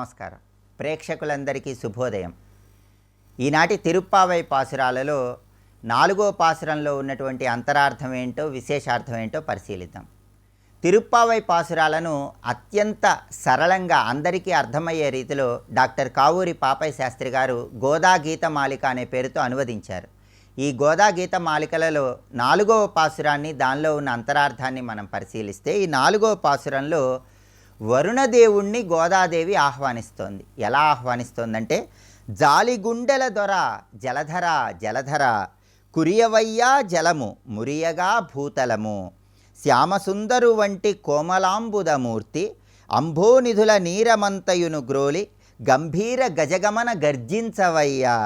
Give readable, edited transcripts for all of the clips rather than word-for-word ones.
నమస్కారం. ప్రేక్షకులందరికీ శుభోదయం. ఈనాటి తిరుప్పావై పాసురాలలో 4వ పాసురంలో ఉన్నటువంటి అంతరార్థం ఏంటో, విశేషార్థం ఏంటో పరిశీలిద్దాం. తిరుప్పావై పాసురాలను అత్యంత సరళంగా అందరికీ అర్థమయ్యే రీతిలో డాక్టర్ కావూరి పాపయ్య శాస్త్రి గారు గోదా గీతమాలిక అనే పేరుతో అనువదించారు. ఈ గోదా గీతమాలికలలో 4వ పాసురాన్ని, దానిలో ఉన్న అంతరార్థాన్ని మనం పరిశీలిస్తే, ఈ 4వ పాసురంలో వరుణదేవుణ్ణి గోదాదేవి ఆహ్వానిస్తోంది. ఎలా ఆహ్వానిస్తోందంటే, జాలిగుండెల దొర జలధర జలధర కురియవయ్యా జలము మురియగా భూతలము శ్యామసుందరు వంటి కోమలాంబుదమూర్తి అంభోనిధుల నీరమంతయును గ్రోలి గంభీర గజగమన గర్జించవయ్యా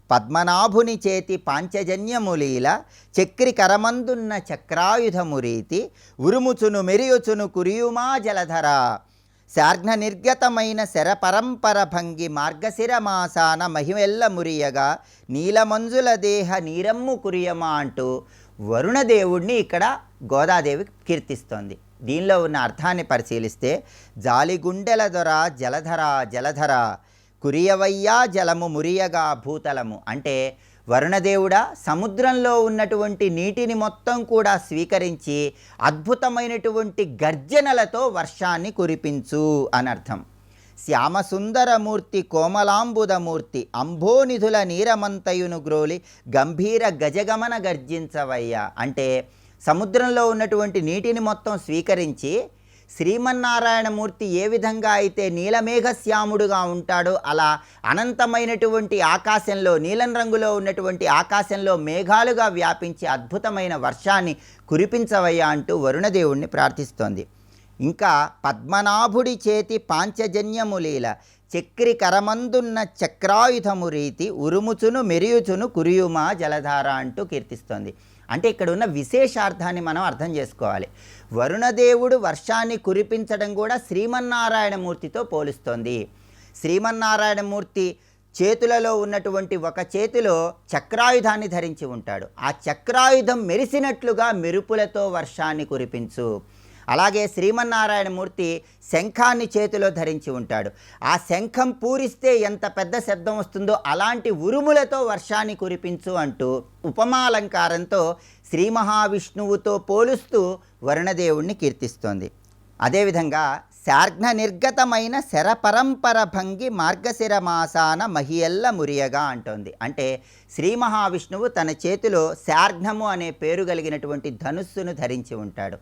పద్మనాభుని చేతి పాంచజన్యములీల చక్రి కరమందున్న చక్రాయుధమురీతి ఉరుముచును మెరియుచును కురియుమా జలధర శార్ఘ్న నిర్గతమైన శరపరంపర భంగి మార్గశిరమాసాన మహిమెల్ల మురియగా నీలమంజుల దేహ నీరమ్ము కురియమా అంటూ వరుణదేవుణ్ణి ఇక్కడ గోదాదేవి కీర్తిస్తోంది. దీనిలో ఉన్న అర్థాన్ని పరిశీలిస్తే, జాలిగుండెల దొర జలధర జలధర కురియవయ్యా జలము మురియగా భూతలము అంటే, వరుణదేవుడా సముద్రంలో ఉన్నటువంటి నీటిని మొత్తం కూడా స్వీకరించి అద్భుతమైనటువంటి గర్జనలతో వర్షాన్ని కురిపించు అని అర్థం. శ్యామసుందరమూర్తి కోమలాంబుదమూర్తి అంభోనిధుల నీరమంతయును గ్రోలి గంభీర గజగమన గర్జించవయ్యా అంటే, సముద్రంలో ఉన్నటువంటి నీటిని మొత్తం స్వీకరించి శ్రీమన్నారాయణమూర్తి ఏ విధంగా అయితే నీలమేఘశ్యాముడుగా ఉంటాడో, అలా అనంతమైనటువంటి ఆకాశంలో, నీలం రంగులో ఉన్నటువంటి ఆకాశంలో మేఘాలుగా వ్యాపించి అద్భుతమైన వర్షాన్ని కురిపించవయ్యా అంటూ వరుణదేవుణ్ణి ప్రార్థిస్తోంది. ఇంకా పద్మనాభుడి చేతి పాంచజన్యములీల చక్రి కరమందున్న చక్రాయుధము రీతి ఉరుముచును మెరియుచును కురియుమా జలధార అంటూ కీర్తిస్తోంది. అంటే ఇక్కడ ఉన్న విశేషార్థాన్ని మనం అర్థం చేసుకోవాలి. వరుణదేవుడు వర్షాన్ని కురిపించడం కూడా శ్రీమన్నారాయణమూర్తితో పోలుస్తోంది. శ్రీమన్నారాయణమూర్తి చేతులలో ఉన్నటువంటి ఒక చేతిలో చక్రాయుధాన్ని ధరించి ఉంటాడు. ఆ చక్రాయుధం మెరిసినట్లుగా మెరుపులతో వర్షాన్ని కురిపించు. అలాగే శ్రీమన్నారాయణమూర్తి శంఖాన్ని చేతిలో ధరించి ఉంటాడు. ఆ శంఖం పూరిస్తే ఎంత పెద్ద శబ్దం వస్తుందో అలాంటి ఉరుములతో వర్షాన్ని కురిపించు అంటూ ఉపమాలంకారంతో శ్రీ మహావిష్ణువుతో పోలుస్తూ వరుణదేవుణ్ణి కీర్తిస్తోంది. అదేవిధంగా శార్ఘ్న నిర్గతమైన శరపరంపర భంగి మార్గశిర మాసాన మహియల్ల మురియగా అంటోంది. అంటే శ్రీ మహావిష్ణువు తన చేతిలో శార్ఘ్నము అనే పేరు కలిగినటువంటి ధనుస్సును ధరించి ఉంటాడు.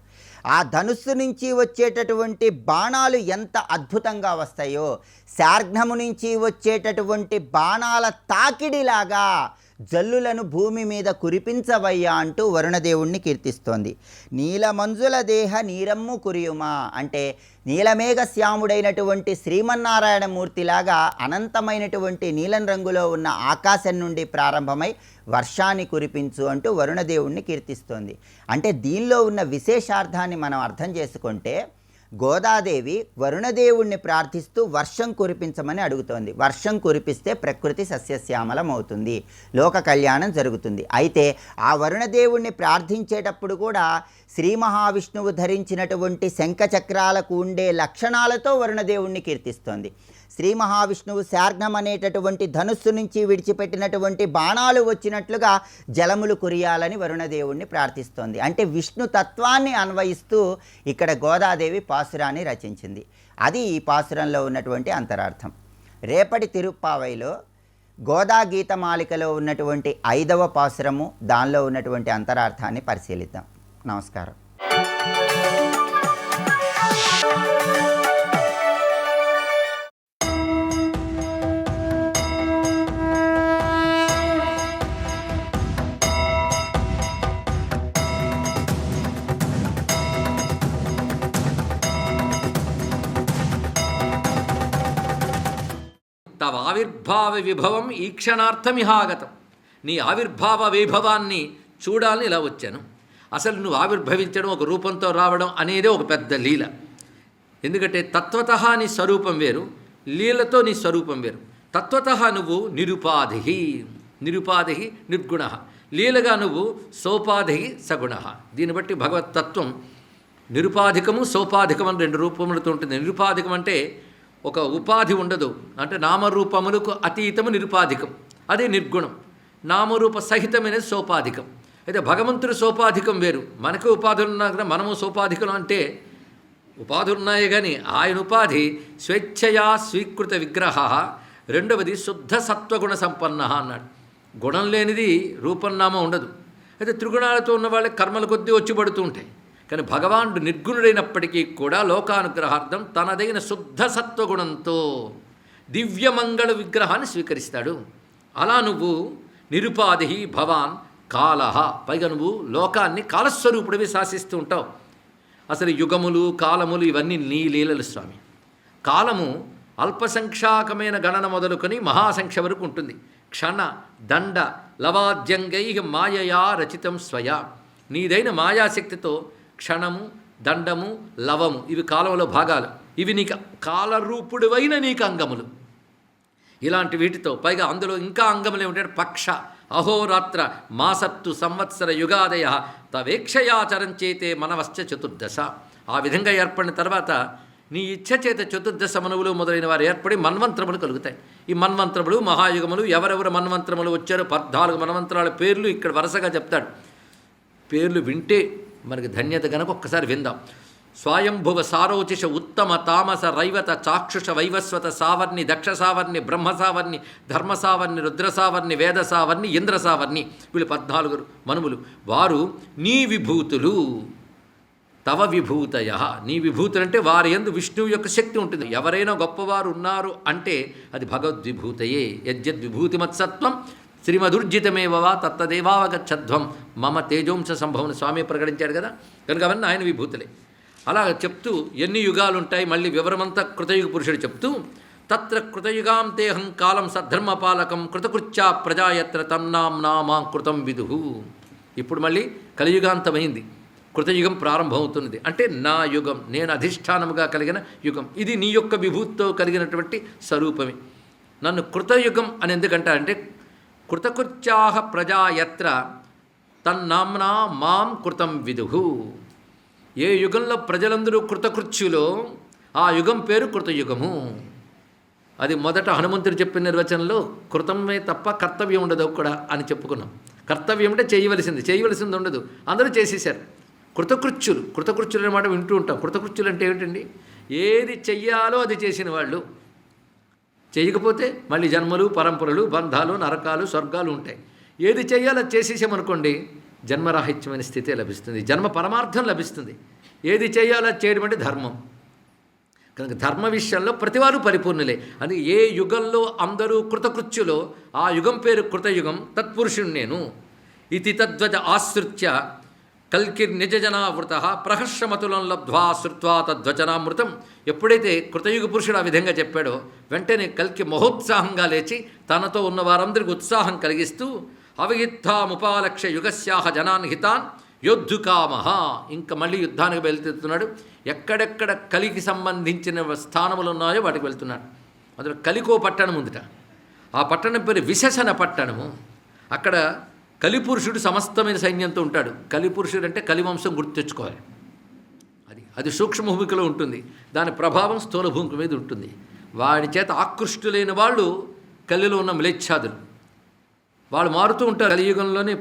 ఆ ధనుస్సు నుంచి వచ్చేటటువంటి బాణాలు ఎంత అద్భుతంగా వస్తాయో, శార్ఘ్నము నుంచి వచ్చేటటువంటి బాణాల తాకిడిలాగా జల్లులను భూమి మీద కురిపించవయ్యా అంటూ వరుణదేవుణ్ణి కీర్తిస్తోంది. నీలమంజుల దేహ నీరమ్ము కురియుమా అంటే, నీలమేఘ శ్యాముడైనటువంటి శ్రీమన్నారాయణమూర్తిలాగా అనంతమైనటువంటి నీలం రంగులో ఉన్న ఆకాశం నుండి ప్రారంభమై వర్షాన్ని కురిపించు అంటూ వరుణదేవుణ్ణి కీర్తిస్తోంది. అంటే దీనిలో ఉన్న విశేషార్థాన్ని మనం అర్థం చేసుకుంటే, గోదాదేవి వరుణదేవుణ్ణి ప్రార్థిస్తూ వర్షం కురిపించమని అడుగుతోంది. వర్షం కురిపిస్తే ప్రకృతి సస్యశ్యామలం అవుతుంది, లోక కళ్యాణం జరుగుతుంది. అయితే ఆ వరుణదేవుణ్ణి ప్రార్థించేటప్పుడు కూడా శ్రీ మహావిష్ణువు ధరించినటువంటి శంఖచక్రాలకు ఉండే లక్షణాలతో వరుణదేవుణ్ణి కీర్తిస్తోంది. శ్రీ మహావిష్ణువు శార్ఘ్నం అనేటటువంటి ధనుస్సు నుంచి విడిచిపెట్టినటువంటి బాణాలు వచ్చినట్లుగా జలములు కురియాలని వరుణదేవుణ్ణి ప్రార్థిస్తోంది. అంటే విష్ణు తత్వాన్ని అన్వయిస్తూ ఇక్కడ గోదాదేవి పాసురాన్ని రచించింది. అది ఈ పాసురంలో ఉన్నటువంటి అంతరార్థం. రేపటి తిరుప్పావైలో గోదా గీతమాలికలో ఉన్నటువంటి 5వ పాసురము, దానిలో ఉన్నటువంటి అంతరార్థాన్ని పరిశీలిద్దాం. నమస్కారం. తవ ఆవిర్భావ విభవం ఈ క్షణార్థమిహాగతం. నీ ఆవిర్భావ వైభవాన్ని చూడాలని ఇలా వచ్చాను. అసలు నువ్వు ఆవిర్భవించడం, ఒక రూపంతో రావడం అనేదే ఒక పెద్ద లీల. ఎందుకంటే తత్వతః నీ స్వరూపం వేరు, లీలతో నీ స్వరూపం వేరు. తత్వతః నువ్వు నిరుపాధి నిర్గుణ, లీలగా నువ్వు సోపాధి సగుణ. దీన్ని బట్టి భగవతత్వం నిరుపాధికము సోపాధికం అని రెండు రూపములతో ఉంటుంది. నిరుపాధికం అంటే ఒక ఉపాధి ఉండదు. అంటే నామరూపములకు అతీతము నిరుపాధికం, అదే నిర్గుణం. నామరూప సహితమైనది సోపాధికం. అయితే భగవంతుడి సోపాధికం వేరు. మనకు ఉపాధులు ఉన్నా కదా మనము సోపాధికం అంటే ఉపాధులు ఉన్నాయి కానీ ఆయన ఉపాధి స్వేచ్ఛయా స్వీకృత విగ్రహ. రెండవది శుద్ధ సత్వగుణ సంపన్న అన్నాడు. గుణం లేనిది రూపన్నామం ఉండదు. అయితే త్రిగుణాలతో ఉన్న వాళ్ళకి కర్మల కొద్దీ వచ్చి పడుతూ ఉంటాయి. కానీ భగవానుడు నిర్గుణుడైనప్పటికీ కూడా లోకానుగ్రహార్థం తనదైన శుద్ధ సత్వగుణంతో దివ్యమంగళ విగ్రహాన్ని స్వీకరిస్తాడు. అలా నువ్వు నిరుపాధి భవాన్ కాలహ, పైగా నువ్వు లోకాన్ని కాలస్వరూపుడివి శాసిస్తూ ఉంటావు. అసలు యుగములు కాలములు ఇవన్నీ నీ లీలలు స్వామి. కాలము అల్పసంఖ్యాకమైన గణన మొదలుకొని మహాసంఖ్య వరకు ఉంటుంది. క్షణ దండ లవాద్యంగై మాయయా రచితం స్వయా. నీదైన మాయాశక్తితో క్షణము దండము లవము ఇవి కాలంలో భాగాలు. ఇవి నీకు కాలరూపుడువైన నీకు అంగములు. ఇలాంటి వీటితో పైగా అందులో ఇంకా అంగములు ఏమిటంటే పక్ష అహోరాత్ర మాసత్తు సంవత్సర యుగాదయ తవేక్షయాచరంచేతే మనవశ్చ చతుర్దశ. ఆ విధంగా ఏర్పడిన తర్వాత నీ ఇచ్ఛ చేత చతుర్దశ మనువులు మొదలైన వారు ఏర్పడి మన్వంతరములు కలుగుతాయి. ఈ మన్వంతరములు మహాయుగములు ఎవరెవరు మన్వంతరములు వచ్చారో 14 మన్వంతరాల పేర్లు ఇక్కడ వరుసగా చెప్తాడు. పేర్లు వింటే మనకి ధన్యత కనుక ఒక్కసారి విందాం. స్వయంభువ సారోచిష ఉత్తమ తామస రైవత చాక్షుష వైవస్వత సావర్ణి దక్ష సావర్ణి బ్రహ్మ సావర్ణి ధర్మ సావర్ణి రుద్ర సావర్ణి వేద సావర్ణి ఇంద్ర సావర్ణి. వీళ్ళు 14 మనుములు. వారు నీ విభూతులు. తవ విభూతయ. నీ విభూతులు అంటే వారి యందు విష్ణువు యొక్క శక్తి ఉంటుంది. ఎవరైనా గొప్పవారు ఉన్నారు అంటే అది భగవద్విభూతయే. యజ్జద్విభూతిమత్సత్వం శ్రీమధుర్జితమేవా తత్తదేవావగచ్చధ్వం మమ తేజోంశ సంభవం స్వామి ప్రకటించాడు కదా. కనుక అవన్నీ ఆయన విభూతులే. అలా చెప్తూ ఎన్ని యుగాలు ఉంటాయి మళ్ళీ వివరమంతా కృతయుగ పురుషుడు చెప్తూ తత్ర కృతయుగాంతేహం కాలం సద్ధర్మపాలకం కృతకృత్యా ప్రజాయత్ర తన్నాంనామా కృతం విదుహు. ఇప్పుడు మళ్ళీ కలియుగాంతమైంది, కృతయుగం ప్రారంభమవుతున్నది. అంటే నా యుగం, నేను అధిష్టానముగా కలిగిన యుగం. ఇది నీ యొక్క విభూతితో కలిగినటువంటి స్వరూపమే. నన్ను కృతయుగం అని ఎందుకంటారంటే కృతకృత్యాహ ప్రజాయత్ర తన్నాంనా మాం కృతం విదుహు. ఏ యుగంలో ప్రజలందరూ కృతకృత్యులో ఆ యుగం పేరు కృతయుగము. అది మొదట హనుమంతుడు చెప్పిన నిర్వచనంలో కృతమే తప్ప కర్తవ్యం ఉండదు కూడా అని చెప్పుకున్నాం. కర్తవ్యం అంటే చేయవలసింది ఉండదు, అందరూ చేసేసారు. కృతకృత్యులు అనే మాట వింటూ ఉంటాం. కృతకృత్యులు అంటే ఏమిటండి? ఏది చెయ్యాలో అది చేసిన వాళ్ళు. చేయకపోతే మళ్ళీ జన్మలు పరంపరలు బంధాలు నరకాలు స్వర్గాలు ఉంటాయి. ఏది చెయ్యాలో అది చేసేసామనుకోండి జన్మరాహిత్యమైన స్థితే లభిస్తుంది, జన్మ పరమార్థం లభిస్తుంది. ఏది చేయాలో అది చేయడం అంటే ధర్మం. కనుక ధర్మ విషయంలో ప్రతివారు పరిపూర్ణులే. అది ఏ యుగంలో అందరూ కృతకృత్యులో ఆ యుగం పేరు కృతయుగం. తత్పురుషుడు నేను. ఇతి తద్వజ ఆశ్రిత్య కల్కిర్నిజజనావృత ప్రహర్షమతులం లబ్ధ్వా శ్రుత్వా తద్వచనామృతం. ఎప్పుడైతే కృతయుగ పురుషుడు ఆ విధంగా చెప్పాడో వెంటనే కల్కి మహోత్సాహంగా లేచి తనతో ఉన్న వారందరికీ ఉత్సాహం కలిగిస్తూ అవయుద్ధాముపాలక్ష్య యుగస్యాహ జనాన్ హితాన్ యోద్ధుకామహ. ఇంకా మళ్ళీ యుద్ధానికి వెళ్తున్నాడు. ఎక్కడెక్కడ కలికి సంబంధించిన స్థానములు ఉన్నాయో వాటికి వెళ్తున్నాడు. అందులో కలికో పట్టణం ఉందిట. ఆ పట్టణం పేరు విశేషణ పట్టణము. అక్కడ కలిపురుషుడు సమస్తమైన సైన్యంతో ఉంటాడు. కలిపురుషుడు అంటే కలివంశం గుర్తు తెచ్చుకోవాలి. అది సూక్ష్మ భూమికలో ఉంటుంది, దాని ప్రభావం స్థూల భూమిక మీద ఉంటుంది. వాడి చేత ఆకృష్టులైన వాళ్ళు కలిలో ఉన్న మ్లేచ్ఛాదులు. వాళ్ళు మారుతూ ఉంటారు. కలియుగంలోనే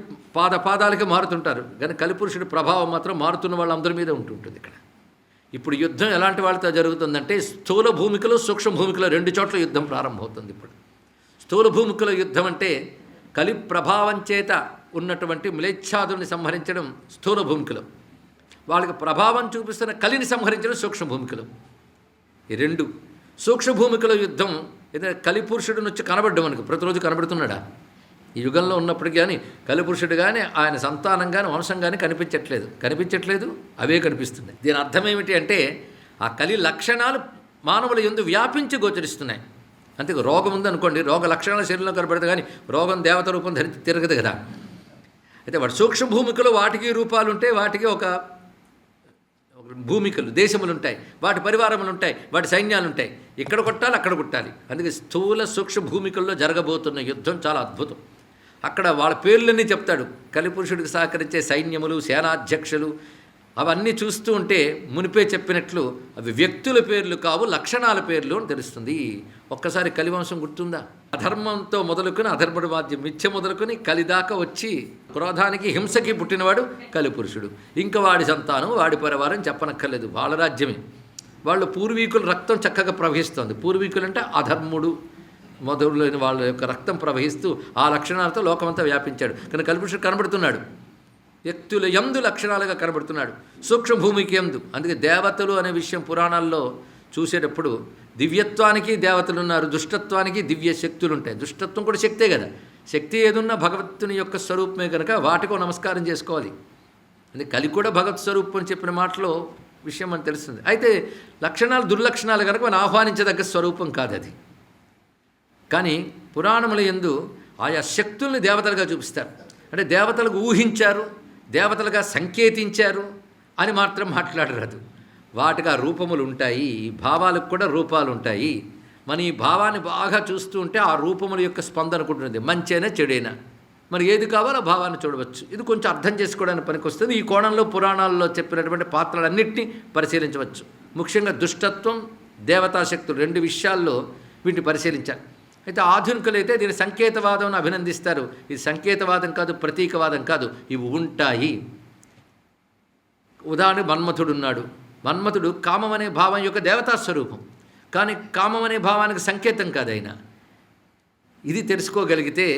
పాదాలకే మారుతుంటారు. కానీ కలిపురుషుడి ప్రభావం మాత్రం మారుతున్న వాళ్ళందరి మీద ఉంటుంటుంది. ఇక్కడ ఇప్పుడు యుద్ధం ఎలాంటి వాళ్ళతో జరుగుతుందంటే స్థూల భూమికలో సూక్ష్మ భూమికలో 2 చోట్ల యుద్ధం ప్రారంభమవుతుంది. ఇప్పుడు స్థూల భూమికలో యుద్ధం అంటే కలి ప్రభావం చేత ఉన్నటువంటి మ్లేచ్ఛాదుల్ని సంహరించడం స్థూల భూమికలో, వాళ్ళకి ప్రభావం చూపిస్తున్న కలిని సంహరించడం సూక్ష్మ భూమికలో. ఈ 2 సూక్ష్మ భూమికలో యుద్ధం. ఏదైనా కలిపురుషుడు వచ్చి కనబడ్డం మనకు ప్రతిరోజు కనబడుతున్నాడా? ఈ యుగంలో ఉన్నప్పటికీ కానీ కలిపురుషుడు కానీ ఆయన సంతానం కానీ వంశం కానీ కనిపించట్లేదు, అవే కనిపిస్తున్నాయి. దీని అర్థం ఏమిటి అంటే ఆ కలి లక్షణాలు మానవుల యందు వ్యాపించి గోచరిస్తున్నాయి. అంతే. రోగం ఉందనుకోండి, రోగ లక్షణాలు శరీరంలో కనబడతాయి కానీ రోగం దేవత రూపం ధరించి తిరగదు కదా. అయితే వాటి సూక్ష్మ భూమికలో వాటికి రూపాలు ఉంటాయి, వాటికి ఒక భూమికలు దేశములు ఉంటాయి, వాటి పరివారములు ఉంటాయి, వాటి సైన్యాలు ఉంటాయి. ఇక్కడ కొట్టాలి అక్కడ కొట్టాలి. అందుకే స్థూల సూక్ష్మ భూమికల్లో జరగబోతున్న యుద్ధం చాలా అద్భుతం. అక్కడ వాళ్ళ పేర్లన్నీ చెప్తాడు. కలిపురుషుడికి సహకరించే సైన్యములు, సేనాధ్యక్షులు, అవన్నీ చూస్తూ ఉంటే మునిపే చెప్పినట్లు అవి వ్యక్తుల పేర్లు కావు, లక్షణాల పేర్లు అని తెలుస్తుంది. ఒక్కసారి కలివంశం గుర్తుందా? అధర్మంతో మొదలుకొని అధర్ముడి వాద్యం మిథ్య మొదలుకొని కలిదాకా వచ్చి క్రోధానికి హింసకి పుట్టినవాడు కలిపురుషుడు. ఇంకా వాడి సంతానం వాడి పరివారం చెప్పనక్కర్లేదు, వాళ్ళ రాజ్యమే. వాళ్ళు పూర్వీకుల రక్తం చక్కగా ప్రవహిస్తుంది. పూర్వీకులు అంటే అధర్ముడు మొదలైన వాళ్ళ యొక్క రక్తం ప్రవహిస్తూ ఆ లక్షణాలతో లోకమంతా వ్యాపించాడు. కానీ కలిపురుషుడు కనబడుతున్నాడు, వ్యక్తుల యందు లక్షణాలుగా కనబడుతున్నాడు, సూక్ష్మ భూమికి యందు. అందుకే దేవతలు అనే విషయం పురాణాల్లో చూసేటప్పుడు దివ్యత్వానికి దేవతలు ఉన్నారు, దుష్టత్వానికి దివ్య శక్తులు ఉంటాయి. దుష్టత్వం కూడా శక్తే కదా, శక్తి ఏదున్నా భగవంతుని యొక్క స్వరూపమే కనుక వాటికో నమస్కారం చేసుకోవాలి. అందుకే కలి కూడా భగవత్ స్వరూపం అని చెప్పిన మాటలో విషయం అని తెలుస్తుంది. అయితే లక్షణాలు దుర్లక్షణాలు కనుక మనం ఆహ్వానించదగ్గ స్వరూపం కాదు అది. కానీ పురాణముల యందు ఆయా శక్తుల్ని దేవతలుగా చూపిస్తారు. అంటే దేవతలకు ఊహించారు, దేవతలుగా సంకేతించారు అని మాత్రం మాట్లాడరాదు. వాటికి ఆ రూపములు ఉంటాయి, ఈ భావాలకు కూడా రూపాలు ఉంటాయి. మన ఈ భావాన్ని బాగా చూస్తూ ఉంటే ఆ రూపముల యొక్క స్పందన ఉంటుంది, మంచైనా చెడైనా. మరి ఏది కావాలో ఆ భావాన్ని చూడవచ్చు. ఇది కొంచెం అర్థం చేసుకోవడానికి పనికొస్తుంది. ఈ కోణంలో పురాణాల్లో చెప్పినటువంటి పాత్రలన్నింటినీ పరిశీలించవచ్చు. ముఖ్యంగా దుష్టత్వం, దేవతాశక్తులు రెండు విషయాల్లో వీటిని పరిశీలించారు. అయితే ఆధునికులైతే దీని సంకేతవాదం అభినందిస్తారు. ఇది సంకేతవాదం కాదు, ప్రతీకవాదం కాదు, ఇవి ఉంటాయి. ఉదాహరణ మన్మథుడు ఉన్నాడు. మన్మథుడు కామం అనే భావం యొక్క దేవతా స్వరూపం, కానీ కామం అనే భావానికి సంకేతం కాదు ఆయన. ఇది తెలుసుకోగలిగితే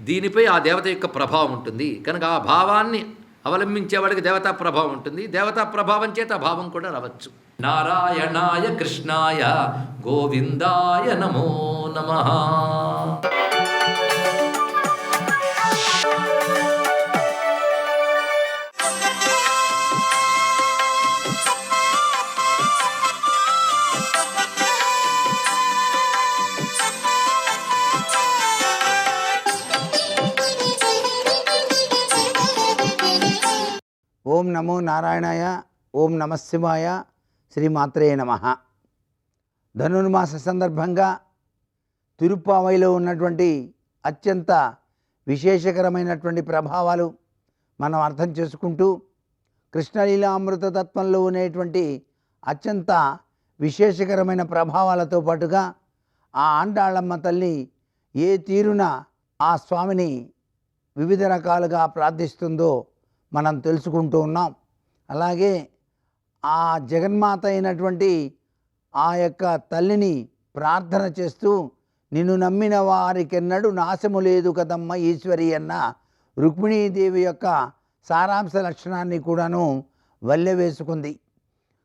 దీనిపై ఆ దేవత యొక్క ప్రభావం ఉంటుంది. కనుక ఆ భావాన్ని అవలంబించే వాడికి దేవతా ప్రభావం ఉంటుంది. దేవతా ప్రభావం చేత ఆ భావం కూడా రావచ్చు. నారాయణాయ కృష్ణాయ గోవిందాయ నమో నమః. ఓం నమో నారాయణాయ, ఓం నమశివాయ, శ్రీమాత్రే నమః. ధనుర్మాస సందర్భంగా తిరుప్పావైలో ఉన్నటువంటి అత్యంత విశేషకరమైనటువంటి ప్రభావాలు మనం అర్థం చేసుకుంటూ, కృష్ణలీలామృత తత్వంలో ఉండేటువంటి అత్యంత విశేషకరమైన ప్రభావాలతో పాటుగా ఆ ఆండాళమ్మ తల్లి ఏ తీరున ఆ స్వామిని వివిధ రకాలుగా ప్రార్థిస్తుందో మనం తెలుసుకుంటూ ఉన్నాం. అలాగే ఆ జగన్మాత అయినటువంటి ఆ యొక్క తల్లిని ప్రార్థన చేస్తూ, నిన్ను నమ్మిన వారికెన్నడూ నాశము లేదు కదమ్మ ఈశ్వరి అన్న రుక్మిణీదేవి యొక్క సారాంశ లక్షణాన్ని కూడాను వల్లెవేసుకుంది.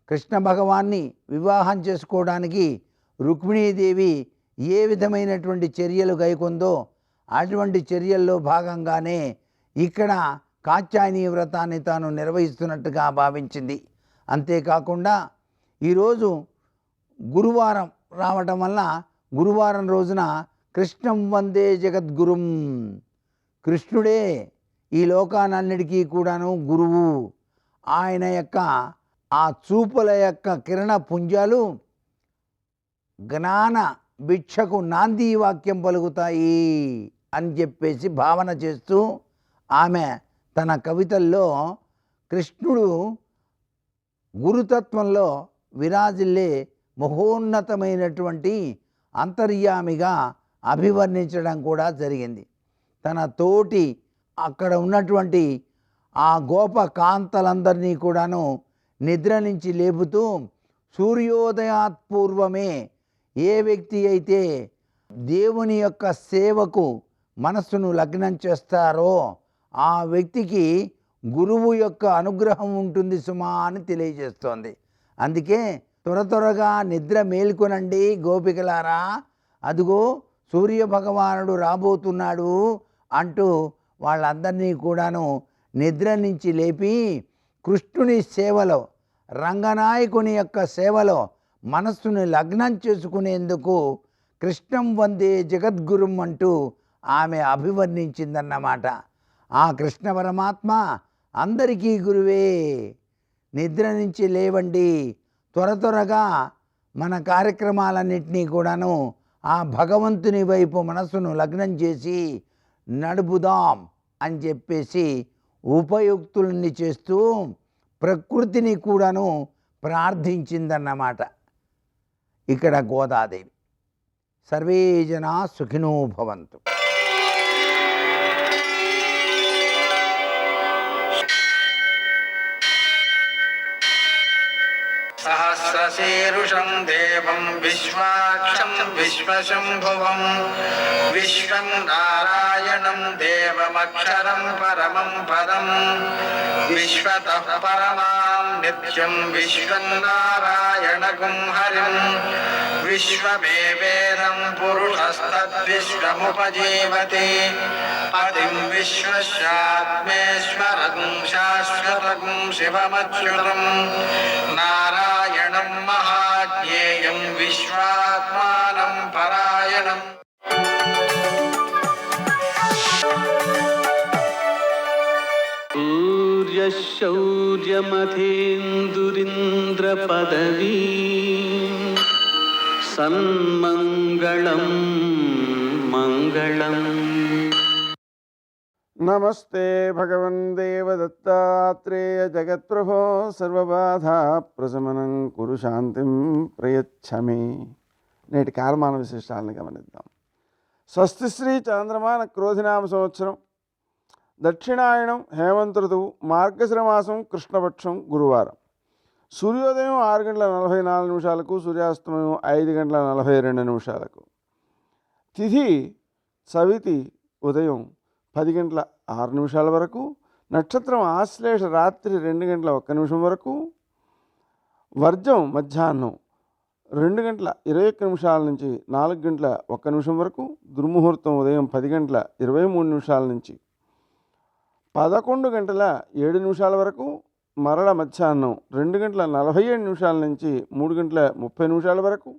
కృష్ణ భగవాన్ని వివాహం చేసుకోవడానికి రుక్మిణీదేవి ఏ విధమైనటువంటి చర్యలు గైకొందో అటువంటి చర్యల్లో భాగంగానే ఇక్కడ కాత్యాయని వ్రతాన్ని తాను నిర్వహిస్తున్నట్టుగా భావించింది. అంతేకాకుండా ఈరోజు గురువారం రావటం వల్ల గురువారం రోజున కృష్ణం వందే జగద్గురుం, కృష్ణుడే ఈ లోకాలన్నిటికీ కూడాను గురువు. ఆయన యొక్క ఆ చూపుల యొక్క కిరణ పుంజాలు జ్ఞాన భిక్షకు నాంది వాక్యం పలుకుతాయి అని చెప్పేసి భావన చేస్తూ ఆమె తన కవితల్లో కృష్ణుడు గురుతత్వంలో విరాజిల్లే మహోన్నతమైనటువంటి అంతర్యామిగా అభివర్ణించడం కూడా జరిగింది. తన తోటి అక్కడ ఉన్నటువంటి ఆ గోప కాంతలందరినీ కూడాను నిద్ర నుంచి లేపుతూ, సూర్యోదయాత్ పూర్వమే ఏ వ్యక్తి అయితే దేవుని యొక్క సేవకు మనస్సును లగ్నం చేస్తారో ఆ వ్యక్తికి గురువు యొక్క అనుగ్రహం ఉంటుంది సుమా అని తెలియజేస్తోంది. అందుకే త్వరగా నిద్ర మేల్కొనండి గోపికలారా, అదిగో సూర్య భగవానుడు రాబోతున్నాడు అంటూ వాళ్ళందరినీ కూడాను నిద్ర నుంచి లేపి కృష్ణుని సేవలో, రంగనాయకుని యొక్క సేవలో మనస్సును లగ్నం చేసుకునేందుకు కృష్ణం వందే జగద్గురుం అంటూ ఆమె అభివర్ణించిందన్నమాట. ఆ కృష్ణ పరమాత్మ అందరికీ గురువే. నిద్ర నుంచి లేవండి, త్వరగా మన కార్యక్రమాలన్నింటినీ కూడాను ఆ భగవంతుని వైపు మనస్సును లగ్నం చేసి నడుపుదాం అని చెప్పేసి ఉపయుక్తుల్ని చేస్తూ ప్రకృతిని కూడాను ప్రార్థించిందన్నమాట ఇక్కడ గోదాదేవి. సర్వే జనా సుఖినో భవంతు. సహస్రశీరుషం దేవం విశ్వాక్షం విశ్వశంభువం విశ్వం నారాయణం దేవమక్షరం పరమం పదం విశ్వతః పరమాం నిత్యం విశ్వం నారాయణగుం హరిం విశ్వమేవేదం పురుషస్తద్విశ్వముపజీవతి పతిం విశ్వస్యాత్మేశ్వరం శాశ్వతం శివమచ్యుతం నారాయణం మహాజ్ఞేయం విశ్వాత్మానం పరాయణం. సూర్యశౌర్యమథేంద్రపదవీ సన్మంగళం మంగళం. నమస్తే భగవన్ దేవదత్తాత్రేయ జగత్ప్రభో సర్వబాధా ప్రశమనం కురు శాంతిం ప్రయచ్చమే. నేటి కాలమాన విశేషాలను గమనిద్దాం. స్వస్తిశ్రీ చాంద్రమాన క్రోధినామ సంవత్సరం, దక్షిణాయనం, హేమంత ఋతువు, మార్గశిర మాసం, కృష్ణపక్షం, గురువారం. సూర్యోదయం 6:44 సూర్యాస్తమయం 5:42. తిథి చవితి ఉదయం 10:06 వరకు, నక్షత్రం ఆశ్లేష రాత్రి 2:01 వరకు, వర్జం మధ్యాహ్నం 2:21 నుంచి 4:01 వరకు, దుర్ముహూర్తం ఉదయం 10:23 నుంచి 11:07 వరకు, మరల మధ్యాహ్నం 2:47 నుంచి 3:30 వరకు,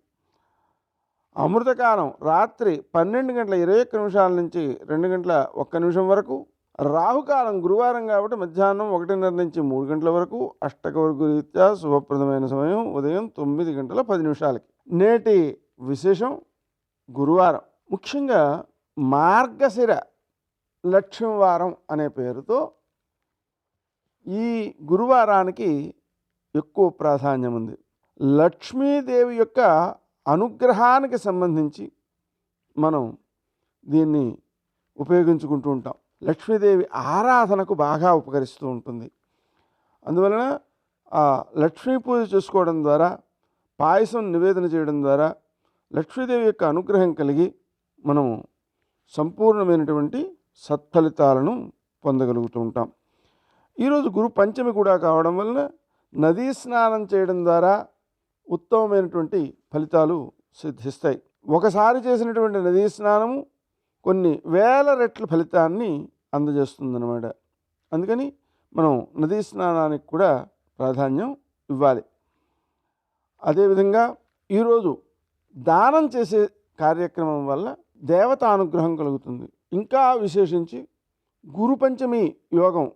అమృతకాలం రాత్రి 12:21 నుంచి 2:01 వరకు, రాహుకాలం గురువారం కాబట్టి మధ్యాహ్నం 1:30 నుంచి 3 గంటల వరకు, అష్టకవర్గు రీత్యా శుభప్రదమైన సమయం ఉదయం 9:10. నేటి విశేషం గురువారం. ముఖ్యంగా మార్గశిర లక్ష్మీ వారం అనే పేరుతో ఈ గురువారానికి ఎక్కువ ప్రాధాన్యం ఉంది. లక్ష్మీదేవి యొక్క అనుగ్రహానికి సంబంధించి మనం దీన్ని ఉపయోగించుకుంటూ ఉంటాం. లక్ష్మీదేవి ఆరాధనకు బాగా ఉపకరిస్తూ ఉంటుంది. అందువలన లక్ష్మీ పూజ చేసుకోవడం ద్వారా, పాయసం నివేదన చేయడం ద్వారా లక్ష్మీదేవి యొక్క అనుగ్రహం కలిగి మనం సంపూర్ణమైనటువంటి సత్ఫలితాలను పొందగలుగుతూ ఉంటాం. ఈరోజు గురు పంచమి కూడా కావడం వలన నదీ స్నానం చేయడం ద్వారా ఉత్తమమైనటువంటి ఫలితాలు సిద్ధిస్తాయి. ఒకసారి చేసినటువంటి నదీ స్నానము కొన్ని వేల రెట్ల ఫలితాన్ని అందజేస్తుందన్నమాట. అందుకని మనం నదీ స్నానానికి కూడా ప్రాధాన్యం ఇవ్వాలి. అదేవిధంగా ఈరోజు దానం చేసే కార్యక్రమం వల్ల దేవతానుగ్రహం కలుగుతుంది. ఇంకా విశేషించి గురు పంచమి యోగం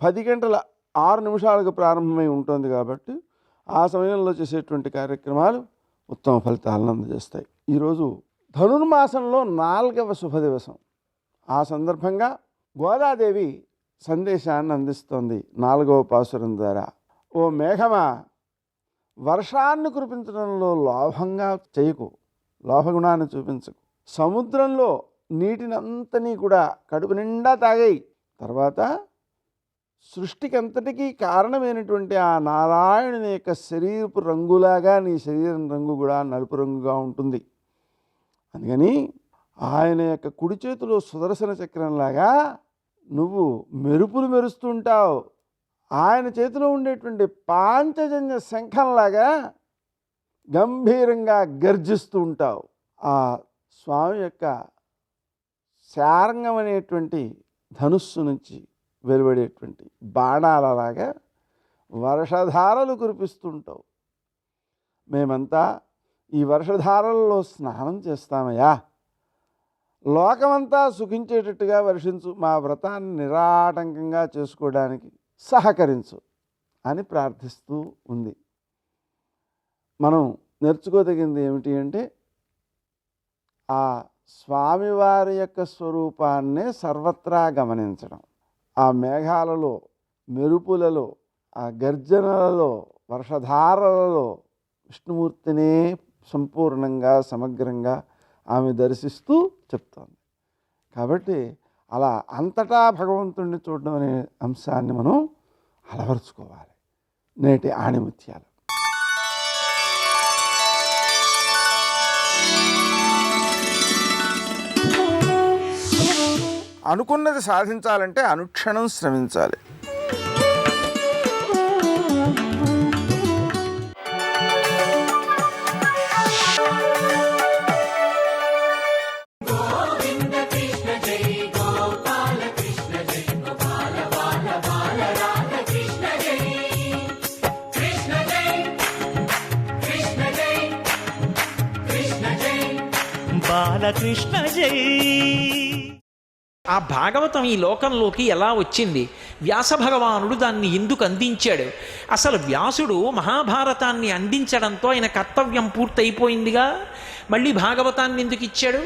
10:06 ప్రారంభమై ఉంటుంది కాబట్టి ఆ సమయంలో చేసేటువంటి కార్యక్రమాలు ఉత్తమ ఫలితాలను అందజేస్తాయి. ఈరోజు ధనుర్మాసంలో 4వ శుభదివసం. ఆ సందర్భంగా గోదాదేవి సందేశాన్ని అందిస్తోంది 4వ పాసురం ద్వారా. ఓ మేఘమా, వర్షాన్ని కురిపించడంలో లోభంగా చేయకు, లోభగుణాన్ని చూపించకు. సముద్రంలో నీటినంతని కూడా కడుపు నిండా తాగాయి. తర్వాత సృష్టికి అంతటికీ కారణమైనటువంటి ఆ నారాయణుని యొక్క శరీరపు రంగులాగా నీ శరీరం రంగు కూడా నలుపు రంగుగా ఉంటుంది. అందుకని ఆయన యొక్క కుడి చేతిలో సుదర్శన చక్రంలాగా నువ్వు మెరుపులు మెరుస్తుంటావు. ఆయన చేతిలో ఉండేటువంటి పాంచజన్య శంఖంలాగా గంభీరంగా గర్జిస్తూ ఉంటావు. ఆ స్వామి యొక్క శారంగం అనేటువంటి ధనుస్సు నుంచి వెలువడేటువంటి బాణాలలాగా వర్షధారలు కురిపిస్తుంటావు. మేమంతా ఈ వర్షధారలలో స్నానం చేస్తామయ్యా, లోకమంతా సుఖించేటట్టుగా వర్షించు, మా వ్రతాన్ని నిరాటంకంగా చేసుకోవడానికి సహకరించు అని ప్రార్థిస్తూ ఉంది. మనం నేర్చుకోదగింది ఏమిటి అంటే, ఆ స్వామివారి యొక్క స్వరూపాన్నే సర్వత్రా గమనించడం. ఆ మేఘాలలో, మెరుపులలో, ఆ గర్జనలలో వర్షధారలలో విష్ణుమూర్తినే సంపూర్ణంగా సమగ్రంగా ఆమె దర్శిస్తూ చెప్తోంది. కాబట్టి అలా అంతటా భగవంతుడిని చూడడం అనే అంశాన్ని మనం అలవరుచుకోవాలి. నేటి ఆణిముత్యాలు. అనుకున్నది సాధించాలంటే అనుక్షణం శ్రమించాలి. బాలకృష్ణ జై. ఆ భాగవతం ఈ లోకంలోకి ఎలా వచ్చింది? వ్యాస భగవానుడు దాన్ని ఎందుకు అందించాడు? అసలు వ్యాసుడు మహాభారతాన్ని అందించడంతో ఆయన కర్తవ్యం పూర్తయిపోయిందిగా, మళ్ళీ భాగవతాన్ని ఎందుకు ఇచ్చాడు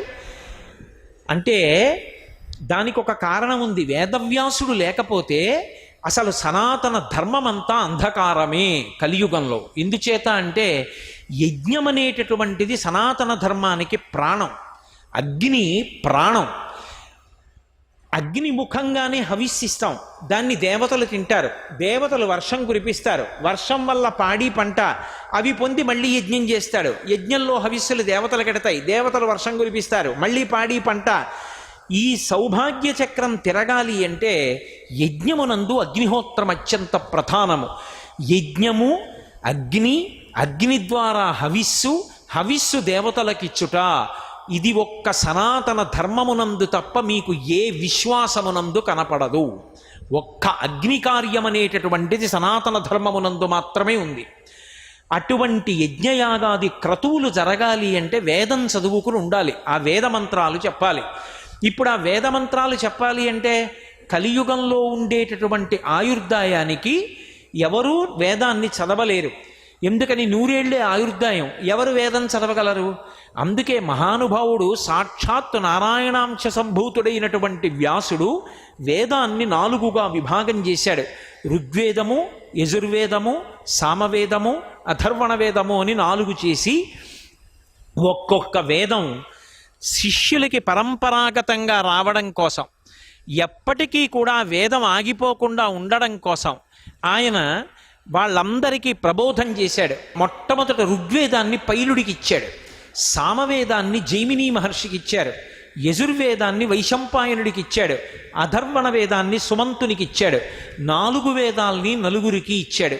అంటే దానికి ఒక కారణం ఉంది. వేదవ్యాసుడు లేకపోతే అసలు సనాతన ధర్మమంతా అంధకారమే కలియుగంలో. ఎందుచేత అంటే యజ్ఞం అనేటటువంటిది సనాతన ధర్మానికి ప్రాణం. అగ్ని ప్రాణం. అగ్ని ముఖంగానే హవిస్సిస్తాం, దాన్ని దేవతలు తింటారు, దేవతలు వర్షం కురిపిస్తారు, వర్షం వల్ల పాడి పంట అవి పొంది మళ్ళీ యజ్ఞం చేస్తాడు, యజ్ఞంలో హవిస్సులు దేవతలు కెడతాయి, దేవతలు వర్షం కురిపిస్తారు, మళ్ళీ పాడి పంట. ఈ సౌభాగ్య చక్రం తిరగాలి అంటే యజ్ఞమునందు అగ్నిహోత్రం అత్యంత ప్రధానము. యజ్ఞము, అగ్ని, అగ్ని ద్వారా హవిస్సు, హవిస్సు దేవతలకిచ్చుట. ఇది ఒక్క సనాతన ధర్మమునందు తప్ప మీకు ఏ విశ్వాసమునందు కనపడదు. ఒక్క అగ్ని కార్యం అనేటటువంటిది సనాతన ధర్మమునందు మాత్రమే ఉంది. అటువంటి యజ్ఞయాగాది క్రతువులు జరగాలి అంటే వేదం చదువుకుని ఉండాలి, ఆ వేద మంత్రాలు చెప్పాలి. ఇప్పుడు ఆ వేద మంత్రాలు చెప్పాలి అంటే కలియుగంలో ఉండేటటువంటి ఆయుర్దాయానికి ఎవరూ వేదాన్ని చదవలేరు. ఎందుకని? 100 ఏళ్లే ఆయుర్దాయం, ఎవరు వేదం చదవగలరు? అందుకే మహానుభావుడు సాక్షాత్తు నారాయణాంశ సంభూతుడైనటువంటి వ్యాసుడు వేదాన్ని 4గా విభాగం చేశాడు. ఋగ్వేదము, యజుర్వేదము, సామవేదము, అథర్వణ వేదము అని 4 చేసి ఒక్కొక్క వేదం శిష్యులకి పరంపరాగతంగా రావడం కోసం, ఎప్పటికీ కూడా వేదం ఆగిపోకుండా ఉండడం కోసం ఆయన వాళ్ళందరికీ ప్రబోధం చేశాడు. మొట్టమొదట ఋగ్వేదాన్ని పైలుడికి ఇచ్చాడు, సామవేదాన్ని జైమినీ మహర్షికి ఇచ్చారు, యజుర్వేదాన్ని వైశంపాయనుడికి ఇచ్చాడు, అథర్వణ వేదాన్ని సుమంతునికి ఇచ్చాడు. 4 వేదాల్ని 4కి ఇచ్చాడు.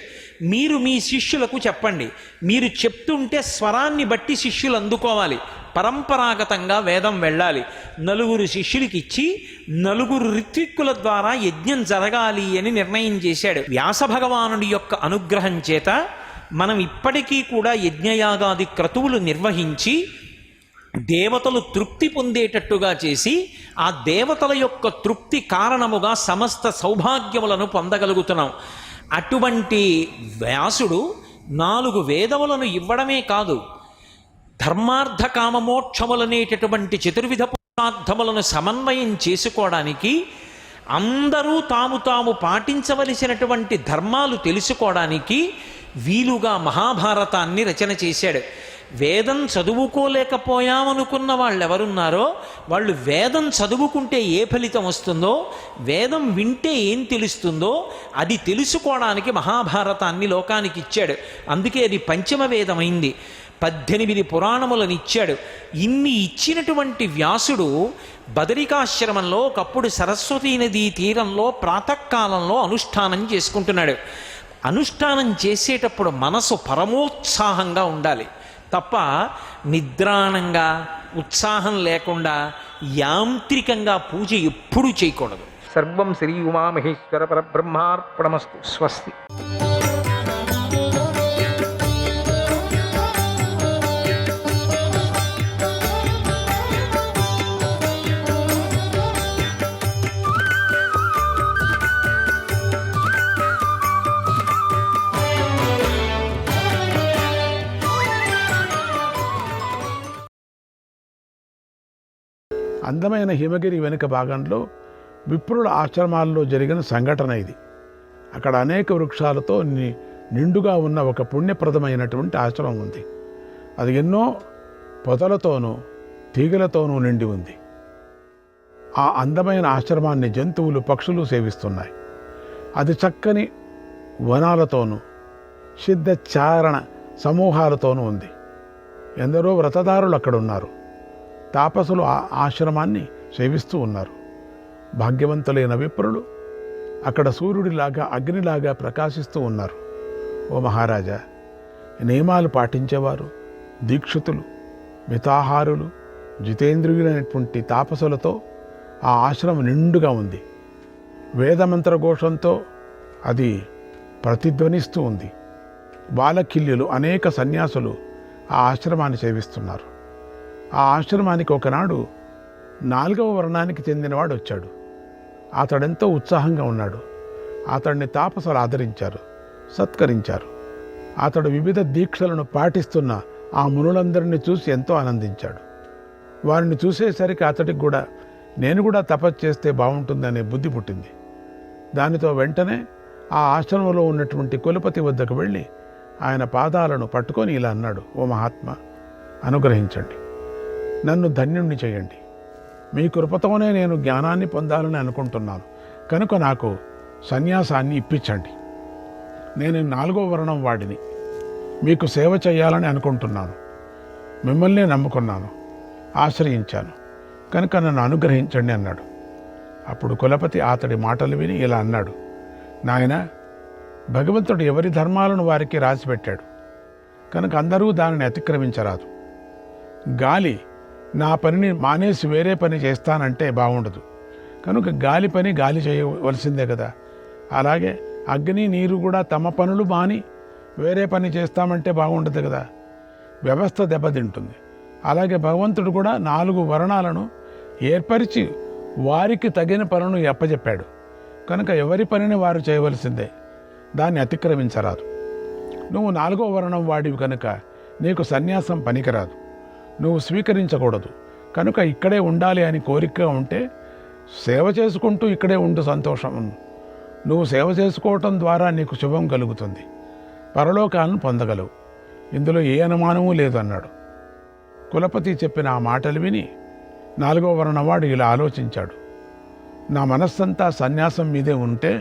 మీరు మీ శిష్యులకు చెప్పండి. మీరు చెప్తుంటే స్వరాన్ని బట్టి శిష్యులు అందుకోవాలి, పరంపరాగతంగా వేదం వెళ్ళాలి. 4 శిష్యులకి ఇచ్చి 4 ఋత్విక్కుల ద్వారా యజ్ఞం జరగాలి అని నిర్ణయం చేశాడు. వ్యాస భగవానుడి యొక్క అనుగ్రహం చేత మనం ఇప్పటికీ కూడా యజ్ఞయాగాది క్రతువులు నిర్వహించి దేవతలు తృప్తి పొందేటట్టుగా చేసి ఆ దేవతల యొక్క తృప్తి కారణముగా సమస్త సౌభాగ్యములను పొందగలుగుతున్నాం. అటువంటి వ్యాసుడు 4 వేదములను ఇవ్వడమే కాదు, ధర్మార్థ కామమోక్షములనేటటువంటి చతుర్విధ పురుషార్థములను సమన్వయం చేసుకోవడానికి, అందరూ తాము తాము పాటించవలసినటువంటి ధర్మాలు తెలుసుకోవడానికి వీలుగా మహాభారతాన్ని రచన చేశాడు. వేదం చదువుకోలేకపోయామనుకున్న వాళ్ళు ఎవరున్నారో వాళ్ళు వేదం చదువుకుంటే ఏ ఫలితం వస్తుందో, వేదం వింటే ఏం తెలుస్తుందో అది తెలుసుకోవడానికి మహాభారతాన్ని లోకానికి ఇచ్చాడు. అందుకే అది పంచమ వేదమైంది. 18 పురాణములను ఇచ్చాడు. ఇన్ని ఇచ్చినటువంటి వ్యాసుడు బదరికాశ్రమంలో ఒకప్పుడు సరస్వతీ నదీ తీరంలో ప్రాతకాలంలో అనుష్ఠానం చేసుకుంటున్నాడు. అనుష్ఠానం చేసేటప్పుడు మనసు పరమోత్సాహంగా ఉండాలి తప్ప నిద్రాణంగా ఉత్సాహం లేకుండా యాంత్రికంగా పూజ ఎప్పుడూ చేయకూడదు. సర్వం శ్రీ ఉమామహేశ్వర పరబ్రహ్మార్పణమస్తు. స్వస్తి. అందమైన హిమగిరి వెనుక భాగంలో విప్రుల ఆశ్రమాల్లో జరిగిన సంఘటన ఇది. అక్కడ అనేక వృక్షాలతో నిండుగా ఉన్న ఒక పుణ్యప్రదమైనటువంటి ఆశ్రమం ఉంది. అది ఎన్నో పొదలతోనూ తీగలతోనూ నిండి ఉంది. ఆ అందమైన ఆశ్రమాన్ని జంతువులు, పక్షులు సేవిస్తున్నాయి. అది చక్కని వనాలతోనూ సిద్ధచారణ సమూహాలతోనూ ఉంది. ఎందరో వ్రతదారులు అక్కడ ఉన్నారు. తాపసులు ఆ ఆశ్రమాన్ని సేవిస్తూ ఉన్నారు. భాగ్యవంతులైన విప్రులు అక్కడ సూర్యుడిలాగా, అగ్నిలాగా ప్రకాశిస్తూ ఉన్నారు. ఓ మహారాజా, నియమాలు పాటించేవారు, దీక్షితులు, మితాహారులు, జితేంద్రియులైనటువంటి తాపసులతో ఆ ఆశ్రమం నిండుగా ఉంది. వేదమంత్రఘోషంతో అది ప్రతిధ్వనిస్తూ ఉంది. బాలకిల్యులు, అనేక సన్యాసులు ఆ ఆశ్రమాన్ని సేవిస్తున్నారు. ఆ ఆశ్రమానికి ఒకనాడు 4వ వర్ణానికి చెందినవాడు వచ్చాడు. అతడెంతో ఉత్సాహంగా ఉన్నాడు. అతడిని తాపసులు ఆదరించారు, సత్కరించారు. అతడు వివిధ దీక్షలను పాటిస్తున్న ఆ మునులందరినీ చూసి ఎంతో ఆనందించాడు. వారిని చూసేసరికి అతడికి కూడా నేను కూడా తపస్సు చేస్తే బాగుంటుందనే బుద్ధి పుట్టింది. దానితో వెంటనే ఆ ఆశ్రమంలో ఉన్నటువంటి కులపతి వద్దకు వెళ్ళి ఆయన పాదాలను పట్టుకొని ఇలా అన్నాడు, ఓ మహాత్మా, అనుగ్రహించండి, నన్ను ధన్యుణ్ణి చేయండి. మీ కృపతోనే నేను జ్ఞానాన్ని పొందాలని అనుకుంటున్నాను కనుక నాకు సన్యాసాన్ని ఇప్పించండి. నేను 4వ వర్ణం వాడిని, మీకు సేవ చేయాలని అనుకుంటున్నాను. మిమ్మల్నే నమ్ముకున్నాను, ఆశ్రయించాను కనుక నన్ను అనుగ్రహించండి అన్నాడు. అప్పుడు కులపతి అతడి మాటలు విని ఇలా అన్నాడు, నాయనా, భగవంతుడు ఎవరి ధర్మాలను వారికి రాసిపెట్టాడు కనుక అందరూ దానిని అతిక్రమించరాదు. గాలి నా పనిని మానేసి వేరే పని చేస్తానంటే బాగుండదు కనుక గాలి పని గాలి చేయవలసిందే కదా. అలాగే అగ్ని, నీరు కూడా తమ పనులు మాని వేరే పని చేస్తామంటే బాగుండదు కదా, వ్యవస్థ దెబ్బతింటుంది. అలాగే భగవంతుడు కూడా 4 వర్ణాలను ఏర్పరిచి వారికి తగిన పనులను అప్పచెప్పాడు కనుక ఎవరి పనిని వారు చేయవలసిందే, దాన్ని అతిక్రమించరాదు. నువ్వు 4వ వర్ణం వాడివి కనుక నీకు సన్యాసం పనికిరాదు, నువ్వు స్వీకరించకూడదు కనుక ఇక్కడే ఉండాలి అని కోరికగా ఉంటే సేవ చేసుకుంటూ ఇక్కడే ఉండు, సంతోషం. నువ్వు సేవ చేసుకోవటం ద్వారా నీకు శుభం కలుగుతుంది, పరలోకాలను పొందగలవు, ఇందులో ఏ అనుమానమూ లేదు అన్నాడు. కులపతి చెప్పిన ఆ మాటలు విని 4వ వర్ణవాడు ఇలా ఆలోచించాడు, నా మనస్సంతా సన్యాసం మీదే ఉంటే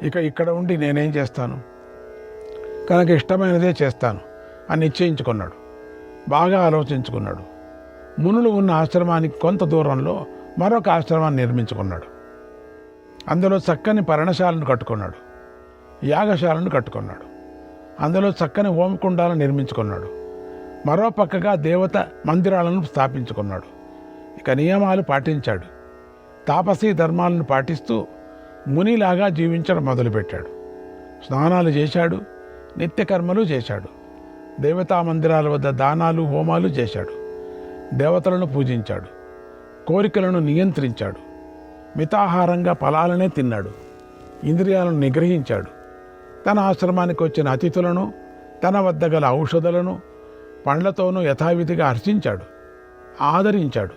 ఇక ఇక్కడ ఉండి నేనేం చేస్తాను కనుక ఇష్టమైనదే చేస్తాను అని నిశ్చయించుకున్నాడు. బాగా ఆలోచించుకున్నాడు. మునులు ఉన్న ఆశ్రమానికి కొంత దూరంలో మరొక ఆశ్రమాన్ని నిర్మించుకున్నాడు. అందులో చక్కని పర్ణశాలను కట్టుకున్నాడు, యాగశాలను కట్టుకున్నాడు. అందులో చక్కని హోమకుండాలను నిర్మించుకున్నాడు. మరో పక్కగా దేవత మందిరాలను స్థాపించుకున్నాడు. ఇక నియమాలు పాటించాడు. తాపసీ ధర్మాలను పాటిస్తూ మునిలాగా జీవించడం మొదలుపెట్టాడు. స్నానాలు చేశాడు, నిత్యకర్మలు చేశాడు. దేవతా మందిరాల వద్ద దానాలు, హోమాలు చేశాడు. దేవతలను పూజించాడు. కోరికలను నియంత్రించాడు. మితాహారంగా ఫలాలనే తిన్నాడు. ఇంద్రియాలను నిగ్రహించాడు. తన ఆశ్రమానికి వచ్చిన అతిథులను, తన వద్ద గల ఔషధులను పండ్లతోనూ యథావిధిగా హర్షించాడు, ఆదరించాడు,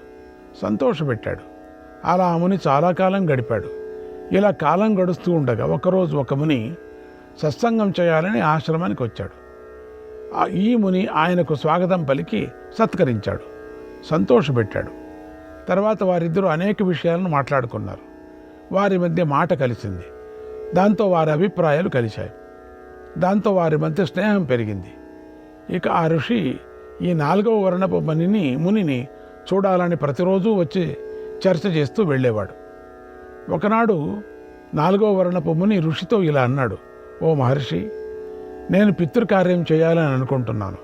సంతోషపెట్టాడు. అలా ముని చాలా కాలం గడిపాడు. ఇలా కాలం గడుస్తూ ఉండగా ఒకరోజు ఒక ముని సత్సంగం చేయాలని ఆశ్రమానికి వచ్చాడు. ఈ ముని ఆయనకు స్వాగతం పలికి సత్కరించాడు, సంతోషపెట్టాడు. తర్వాత వారిద్దరూ అనేక విషయాలను మాట్లాడుకున్నారు. వారి మధ్య మాట కలిసింది. దాంతో వారి అభిప్రాయాలు కలిశాయి. దాంతో వారి మధ్య స్నేహం పెరిగింది. ఇక ఆ ఋషి ఈ 4వ వర్ణపు మునిని చూడాలని ప్రతిరోజు వచ్చి చర్చ చేస్తూ వెళ్ళేవాడు. ఒకనాడు 4వ వర్ణపు ముని ఋషితో ఇలా అన్నాడు, ఓ మహర్షి, నేను పితృకార్యం చేయాలని అనుకుంటున్నాను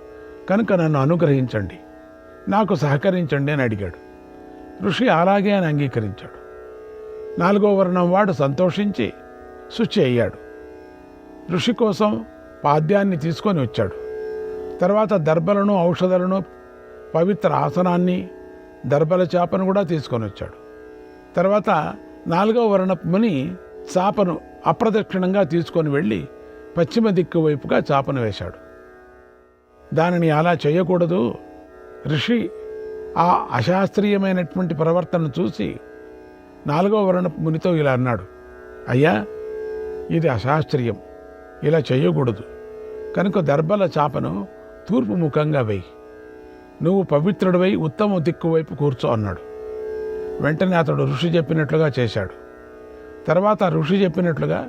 కనుక నన్ను అనుగ్రహించండి, నాకు సహకరించండి అని అడిగాడు. ఋషి అలాగే అని అంగీకరించాడు. 4వ వర్ణం వాడు సంతోషించి శుచి అయ్యాడు. ఋషి కోసం పాద్యాన్ని తీసుకొని వచ్చాడు. తర్వాత దర్భలను, ఔషధాలను, పవిత్ర ఆసనాన్ని, దర్భల చాపను కూడా తీసుకొని వచ్చాడు. తర్వాత 4వ వర్ణపు ముని చాపను అప్రదక్షిణంగా తీసుకొని వెళ్ళి పశ్చిమ దిక్కు వైపుగా చాపను వేశాడు. దానిని అలా చేయకూడదు. ఋషి ఆ అశాస్త్రీయమైనటువంటి ప్రవర్తనను చూసి 4వ వర్ణపు మునితో ఇలా అన్నాడు, అయ్యా, ఇది అశాస్త్రీయం, ఇలా చేయకూడదు. కనుక దర్భల చాపను తూర్పు ముఖంగా వేయి. నువ్వు పవిత్రుడివై ఉత్తమ దిక్కు వైపు కూర్చో అన్నాడు. వెంటనే అతడు ఋషి చెప్పినట్లుగా చేశాడు. తర్వాత ఋషి చెప్పినట్లుగా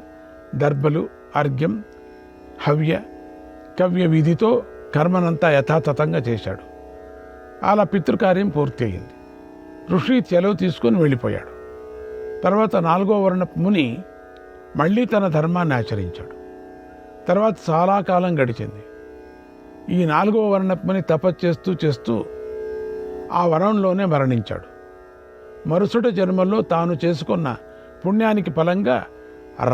దర్భలు, అర్ఘ్యం, హవ్య, కవ్య విధితో కర్మనంతా యథాతథంగా చేశాడు. అలా పితృకార్యం పూర్తి అయింది. ఋషి సెలవు తీసుకొని వెళ్ళిపోయాడు. తర్వాత 4వ వర్ణపు ముని మళ్ళీ తన ధర్మాన్ని ఆచరించాడు. తర్వాత చాలా కాలం గడిచింది. ఈ 4వ వర్ణపు ముని తపస్సు చేస్తూ చేస్తూ ఆ వనంలోనే మరణించాడు. మరుసటి జన్మల్లో తాను చేసుకున్న పుణ్యానికి ఫలంగా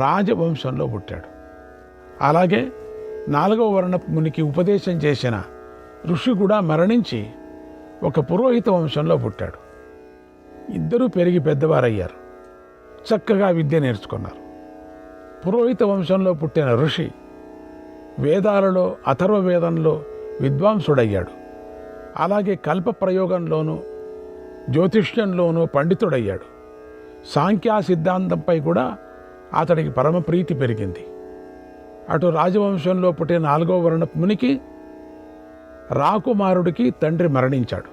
రాజవంశంలో పుట్టాడు. అలాగే 4వ వర్ణపు మునికి ఉపదేశం చేసిన ఋషి కూడా మరణించి ఒక పురోహిత వంశంలో పుట్టాడు. ఇద్దరూ పెరిగి పెద్దవారయ్యారు. చక్కగా విద్య నేర్చుకున్నారు. పురోహిత వంశంలో పుట్టిన ఋషి వేదాలలో, అథర్వ వేదంలో విద్వాంసుడయ్యాడు. అలాగే కల్ప ప్రయోగంలోనూ జ్యోతిష్యంలోనూ పండితుడయ్యాడు. సాంఖ్యా సిద్ధాంతంపై కూడా అతడికి పరమ ప్రీతి పెరిగింది. అటు రాజవంశంలో పుట్టిన 4వ వర్ణపు మునికి రాకుమారుడికి తండ్రి మరణించాడు.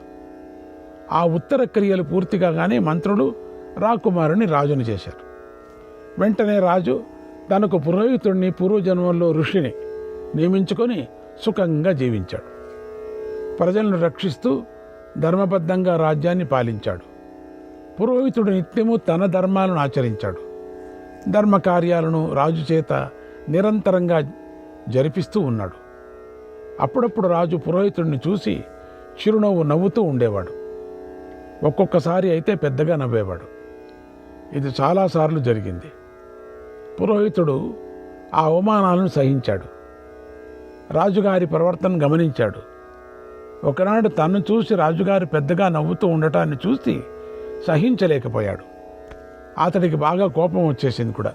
ఆ ఉత్తర క్రియలు పూర్తి కాగానే మంత్రులు రాకుమారుని రాజుని చేశారు. వెంటనే రాజు తనకు పురోహితుడిని, పూర్వజన్మంలో ఋషిని నియమించుకొని సుఖంగా జీవించాడు. ప్రజలను రక్షిస్తూ ధర్మబద్ధంగా రాజ్యాన్ని పాలించాడు. పురోహితుడు నిత్యము తన ధర్మాలను ఆచరించాడు. ధర్మ కార్యాలను రాజు చేత నిరంతరంగా జరిపిస్తూ ఉన్నాడు. అప్పుడప్పుడు రాజు పురోహితుడిని చూసి చిరునవ్వు నవ్వుతూ ఉండేవాడు. ఒక్కొక్కసారి అయితే పెద్దగా నవ్వేవాడు. ఇది చాలాసార్లు జరిగింది. పురోహితుడు ఆ అవమానాలను సహించాడు. రాజుగారి ప్రవర్తన గమనించాడు. ఒకనాడు తను చూసి రాజుగారు పెద్దగా నవ్వుతూ ఉండటాన్ని చూసి సహించలేకపోయాడు. అతడికి బాగా కోపం వచ్చేసింది కూడా.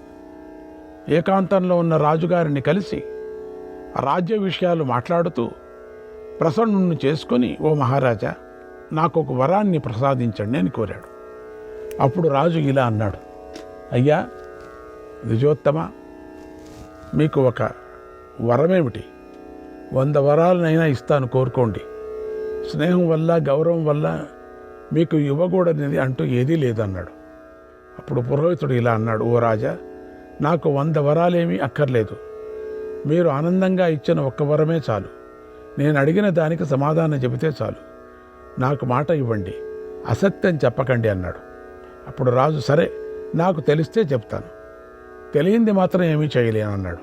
ఏకాంతంలో ఉన్న రాజుగారిని కలిసి రాజ్య విషయాలు మాట్లాడుతూ ప్రసన్నుని చేసుకొని, ఓ మహారాజా, నాకు ఒక వరాన్ని ప్రసాదించండి అని కోరాడు. అప్పుడు రాజు ఇలా అన్నాడు, అయ్యా ద్విజోత్తమ, మీకు ఒక వరమేమిటి? 100 వరాలనైనా ఇస్తాను, కోరుకోండి. స్నేహం వల్ల, గౌరవం వల్ల మీకు ఇవ్వకూడనిది అంటూ ఏదీ లేదన్నాడు. అప్పుడు పురోహితుడు ఇలా అన్నాడు, ఓ రాజా, నాకు 100 వరాలేమీ అక్కర్లేదు. మీరు ఆనందంగా ఇచ్చిన ఒక్క వరమే చాలు. నేను అడిగిన దానికి సమాధానం చెబితే చాలు. నాకు మాట ఇవ్వండి, అసత్యం చెప్పకండి అన్నాడు. అప్పుడు రాజు, సరే, నాకు తెలిస్తే చెప్తాను, తెలియంది మాత్రం ఏమీ చేయలేను అన్నాడు.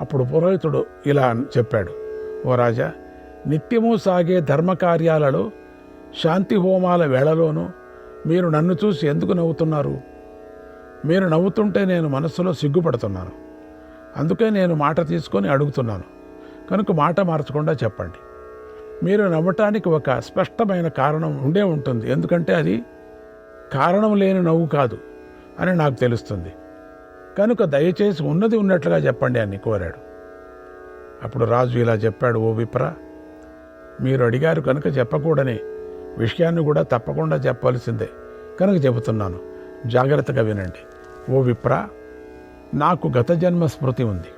అప్పుడు పురోహితుడు ఇలా చెప్పాడు, ఓ రాజా, నిత్యము సాగే ధర్మకార్యాలలో, శాంతి హోమాల వేళలోనూ మీరు నన్ను చూసి ఎందుకు నవ్వుతున్నారు? మీరు నవ్వుతుంటే నేను మనస్సులో సిగ్గుపడుతున్నాను. అందుకే నేను మాట తీసుకొని అడుగుతున్నాను. కనుక మాట మార్చకుండా చెప్పండి. మీరు నవ్వటానికి ఒక స్పష్టమైన కారణం ఉండే ఉంటుంది, ఎందుకంటే అది కారణం లేని నవ్వు కాదు అని నాకు తెలుస్తుంది. కనుక దయచేసి ఉన్నది ఉన్నట్లుగా చెప్పండి అని కోరాడు. అప్పుడు రాజు ఇలా చెప్పాడు, ఓ విప్ర, మీరు అడిగారు కనుక చెప్పకూడని విషయాన్ని కూడా తప్పకుండా చెప్పవలసిందే కనుక చెబుతున్నాను, జాగ్రత్తగా వినండి. ఓ విప్ర, నాకు గత జన్మ స్మృతి ఉంది.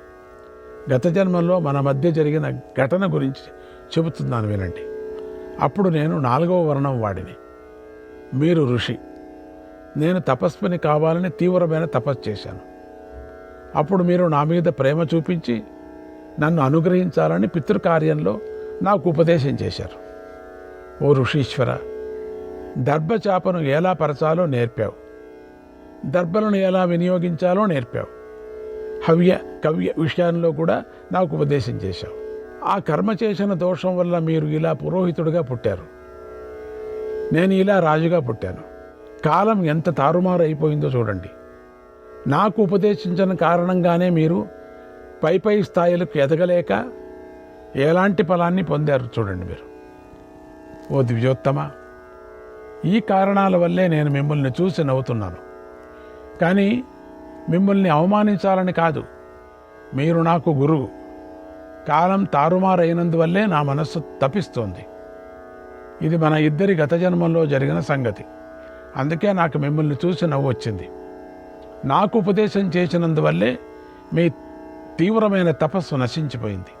గత జన్మలో మన మధ్య జరిగిన ఘటన గురించి చెబుతున్నాను, వినండి. అప్పుడు నేను 4వ వర్ణం వాడిని, మీరు ఋషి. నేను తపస్విని కావాలని తీవ్రమైన తపస్సు చేశాను. అప్పుడు మీరు నా మీద ప్రేమ చూపించి నన్ను అనుగ్రహించాలని పితృకార్యంలో నాకు ఉపదేశం చేశారు. ఓ ఋషీశ్వర, దర్భచాపను ఎలా పరచాలో నేర్పావు. దర్భలను ఎలా వినియోగించాలో నేర్పావు. హవ్య, కవ్య విషయాల్లో కూడా నాకు ఉపదేశం చేశావు. ఆ కర్మ చేసిన దోషం వల్ల మీరు ఇలా పురోహితుడిగా పుట్టారు, నేను ఇలా రాజుగా పుట్టాను. కాలం ఎంత తారుమారు అయిపోయిందో చూడండి. నాకు ఉపదేశించిన కారణంగానే మీరు పై స్థాయిలకు ఎదగలేక ఎలాంటి ఫలాన్ని పొందారు చూడండి మీరు. ఓ ద్విజోత్తమ, ఈ కారణాల వల్లే నేను మిమ్మల్ని చూసి నవ్వుతున్నాను. కానీ మిమ్మల్ని అవమానించాలని కాదు. మీరు నాకు గురువు. కాలం తారుమారైనందువల్లే నా మనస్సు తపిస్తోంది. ఇది మన ఇద్దరి గత జన్మల్లో జరిగిన సంగతి. అందుకే నాకు మిమ్మల్ని చూసి నవ్వు వచ్చింది. నాకు ఉపదేశం చేసినందువల్లే మీ తీవ్రమైన తపస్సు నశించిపోయింది.